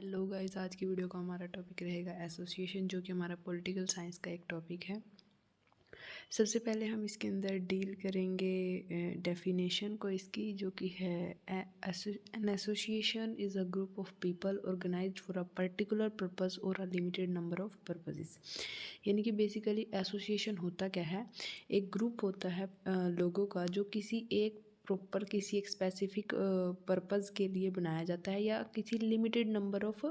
Hello guys, आज की video का हमारा टॉपिक रहेगा एसोसिएशन, जो कि हमारा पॉलिटिकल साइंस का एक टॉपिक है। सबसे पहले हम इसके अंदर डील करेंगे डेफिनेशन को इसकी, जो कि है an association is a group of people organized for a particular purpose और a limited number of purposes. यानी कि बेसिकली एसोसिएशन होता क्या है, एक ग्रुप होता है लोगों का जो किसी एक प्रॉपर किसी एक स्पेसिफिक पर्पज़ के लिए बनाया जाता है या किसी लिमिटेड नंबर ऑफ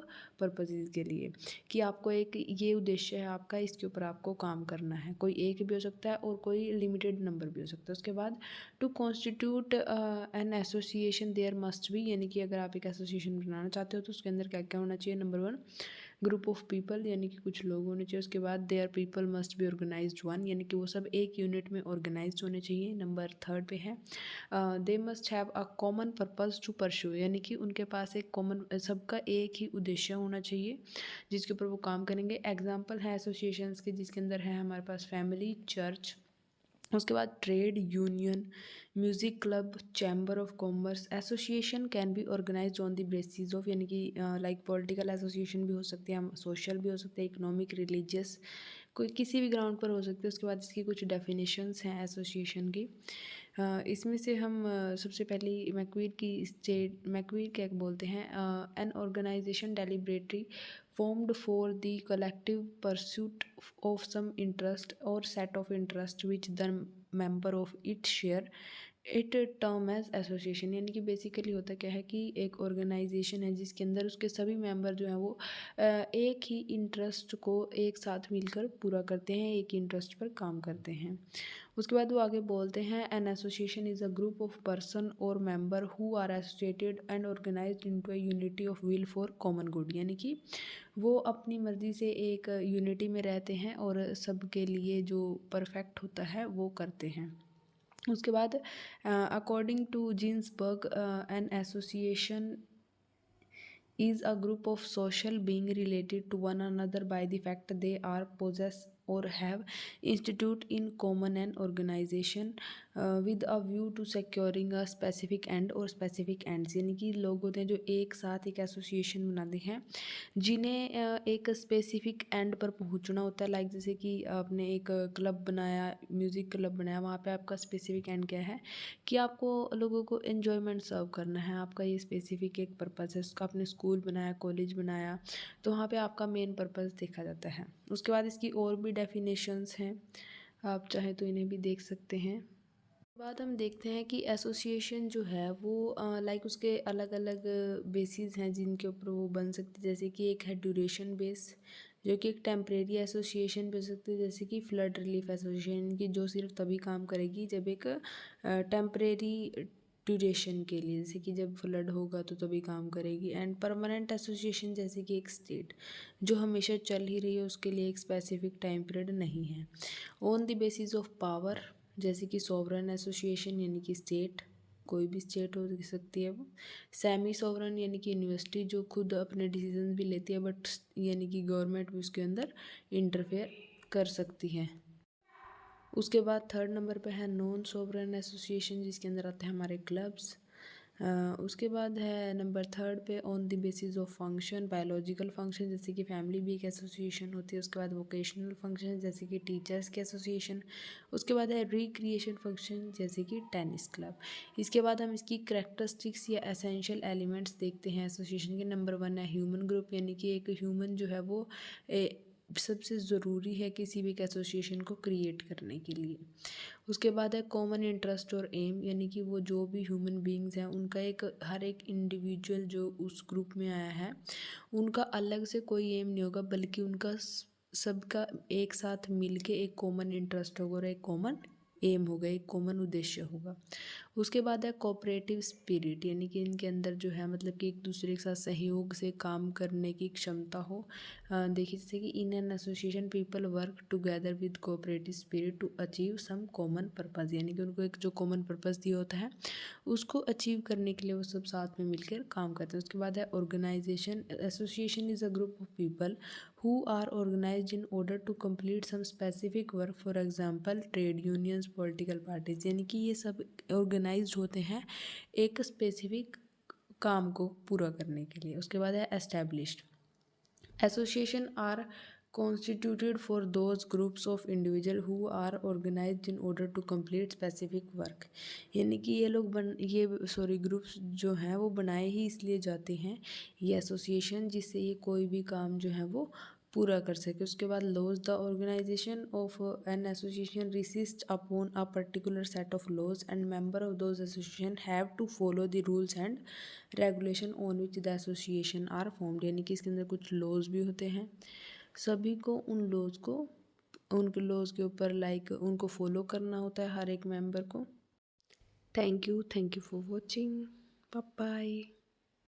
पर्पसेस के लिए, कि आपको एक ये उद्देश्य है आपका, इसके ऊपर आपको काम करना है। कोई एक भी हो सकता है और कोई लिमिटेड नंबर भी हो सकता है। उसके बाद to constitute an association there must be, यानी कि अगर आप एक एसोसिएशन बनाना चाहते हो तो उसके अंदर क्या क्या होना चाहिए। नंबर 1, ग्रुप ऑफ पीपल, यानी कि कुछ लोग होने चाहिए। उसके बाद there people must be organized one, यानी कि वो सब एक यूनिट में ऑर्गेनाइज होने चाहिए। नंबर 3 पे है they must have a common purpose to pursue, यानी कि उनके पास एक कॉमन, सबका एक ही उद्देश्य होना चाहिए जिसके ऊपर वो काम करेंगे। एग्जाम्पल है एसोसिएशंस के, जिसके अंदर है हमारे पास फैमिली, चर्च, उसके बाद trade union, music club, chamber of commerce. Association can be organized on the basis of, यानी कि लाइक पॉलिटिकल एसोसिएशन भी हो सकते हैं, सोशल भी हो सकते हैं, इकोनॉमिक, रिलीजियस, कोई किसी भी ग्राउंड पर हो सकते हैं। उसके बाद इसकी कुछ डेफिनेशंस हैं एसोसिएशन की। इसमें से हम सबसे पहली मैक्वीर क्या बोलते हैं, an organisation deliberately formed for the collective pursuit of some interest or set of interest which the member of it share it term as association. यानी कि बेसिकली होता क्या है कि एक ऑर्गेनाइजेशन है जिसके अंदर उसके सभी मेंबर जो हैं वो एक ही इंटरेस्ट को एक साथ मिलकर पूरा करते हैं, एक ही इंटरेस्ट पर काम करते हैं। उसके बाद वो आगे बोलते हैं an association is a group of person or member who are associated and organized into a unity of will for common good, यानी कि वो अपनी मर्जी से एक यूनिटी में रहते हैं और सबके लिए जो परफेक्ट होता है वो करते हैं। उसके बाद according to Ginsberg an association is a group of social being related to one another by the fact they are possess or have institute in common and organization with a view to securing a specific end or specific ends, यानी कि लोग होते हैं जो एक साथ एक association बनाते हैं जिन्हें एक स्पेसिफिक एंड पर पहुंचना होता है। लाइक जैसे कि आपने एक क्लब बनाया, म्यूज़िक क्लब बनाया, वहाँ पे आपका स्पेसिफिक एंड क्या है कि आपको लोगों को एन्जॉयमेंट सर्व करना है। आपका ये स्पेसिफिक एक पर्पज़ है। उसका आपने स्कूल बनाया, कॉलेज बनाया, तो वहाँ पे आपका मेन पर्पज़ देखा जाता है। उसके बाद इसकी और भी डेफिनेशंस हैं, आप चाहें तो इन्हें भी देख सकते हैं। बाद हम देखते हैं कि एसोसिएशन जो है वो लाइक उसके अलग अलग बेसिस हैं जिनके ऊपर वो बन सकती है। जैसे कि एक है ड्यूरेशन बेस, जो कि एक टेम्परेरी एसोसिएशन भी हो सकती है, जैसे कि फ्लड रिलीफ एसोसिएशन की, जो सिर्फ तभी काम करेगी जब एक टेम्परेरी ड्यूरेशन के लिए, जैसे कि जब फ्लड होगा तो तभी काम करेगी। एंड परमानेंट एसोसिएशन, जैसे कि एक स्टेट जो हमेशा चल ही रही है, उसके लिए एक स्पेसिफिक टाइम पीरियड नहीं है। On the basis of power, जैसे कि सॉवरन एसोसिएशन, यानी कि स्टेट, कोई भी स्टेट हो सकती है वो। सेमी सॉवरन, यानी कि यूनिवर्सिटी जो खुद अपने डिसीजन भी लेती है, बट यानी कि गवर्नमेंट भी उसके अंदर इंटरफेयर कर सकती है। उसके बाद 3rd नंबर पे है नॉन सॉवरन एसोसिएशन, जिसके अंदर आते हैं हमारे क्लब्स। उसके बाद है नंबर 3rd पे on the basis of function, biological function, जैसे कि फैमिली भी एक एसोसिएशन होती है। उसके बाद वोकेशनल फंक्शन, जैसे कि टीचर्स के एसोसिएशन। उसके बाद है रिक्रिएशन फंक्शन, जैसे कि टेनिस क्लब। इसके बाद हम इसकी करेक्टरिस्टिक्स या एसेंशियल एलिमेंट्स देखते हैं एसोसिएशन के। नंबर 1 है ह्यूमन ग्रुप, यानी कि एक ह्यूमन जो है वो सबसे ज़रूरी है किसी भी एसोसिएशन को क्रिएट करने के लिए। उसके बाद है कॉमन इंटरेस्ट और एम, यानी कि वो जो भी ह्यूमन बींग्स हैं उनका एक, हर एक इंडिविजुअल जो उस ग्रुप में आया है उनका अलग से कोई एम नहीं होगा, बल्कि उनका सबका एक साथ मिलके एक कॉमन इंटरेस्ट होगा और एक कॉमन एम होगा, एक कॉमन उद्देश्य होगा। उसके बाद है कोऑपरेटिव स्पिरिट, यानी कि इनके अंदर जो है मतलब कि एक दूसरे के साथ सहयोग से काम करने की क्षमता हो। देखिए जैसे कि in an association people work together with cooperative spirit to achieve some common purpose, यानी कि उनको एक जो कॉमन पर्पज़ दिया होता है उसको अचीव करने के लिए वो सब साथ में मिलकर काम करते हैं। उसके बाद है organization, association is a group of people who are organized in order to complete some specific work, for example trade unions, political parties, यानी कि ये सब ऑर्गेनाइज्ड होते हैं एक स्पेसिफिक काम को पूरा करने के लिए। उसके बाद है established. Association are constituted for those groups of individual who are organized in order to complete specific work। यानी कि ये लोग ग्रुप्स जो हैं वो बनाए ही इसलिए जाते हैं, ये एसोसिएशन, जिससे ये कोई भी काम जो है वो पूरा कर सके। उसके बाद laws, the organization of an association resist upon a particular set of laws and member of those association have to follow the rules and regulation on which the association are formed. यानी कि इसके अंदर कुछ laws भी होते हैं, सभी को उन लॉज को, उनके लॉज के ऊपर उनको फॉलो करना होता है हर एक मेंबर को। Thank you for watching. Bye bye.